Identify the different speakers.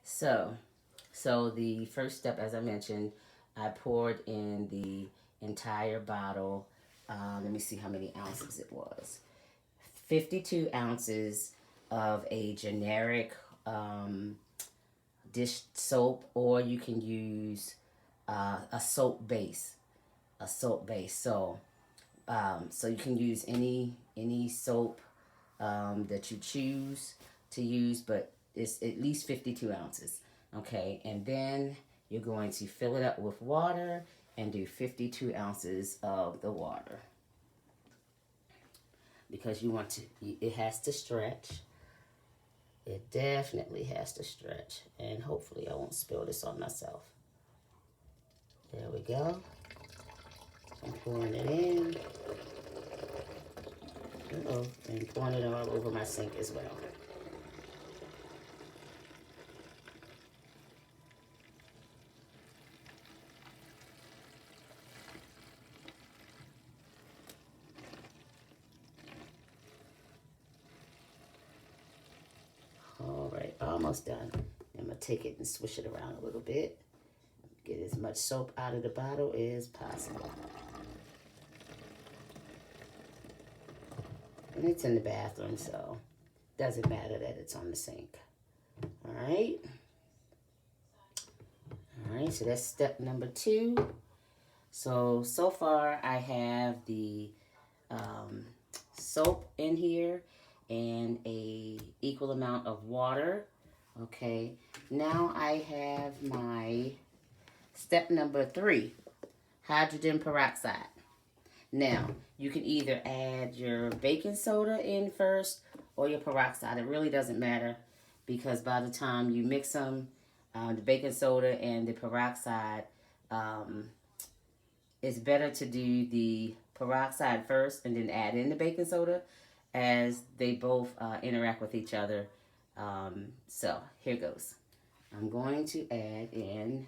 Speaker 1: So, so the first step, as I mentioned, I poured in the entire bottle. Let me see how many ounces it was. 52 ounces of a generic um, dish soap, or you can use a soap base. A soap base. So you can use any soap that you choose to use, but it's at least 52 ounces. Okay, and then you're going to fill it up with water and do 52 ounces of the water because you want to. It has to stretch. It definitely has to stretch, and hopefully I won't spill this on myself. There we go. I'm pouring it in. Uh-oh, and pouring it all over my sink as well. All right, almost done. I'm gonna take it and swish it around a little bit. Get as much soap out of the bottle as possible. And it's in the bathroom, so doesn't matter that it's on the sink. All right. All right, so that's step number 2. So far I have the um, soap in here and a equal amount of water. Okay, now I have my step number 3, hydrogen peroxide. Now, you can either add your baking soda in first or your peroxide. It really doesn't matter because by the time you mix them, the baking soda and the peroxide, um, it's better to do the peroxide first and then add in the baking soda as they both interact with each other. So here goes. I'm going to add in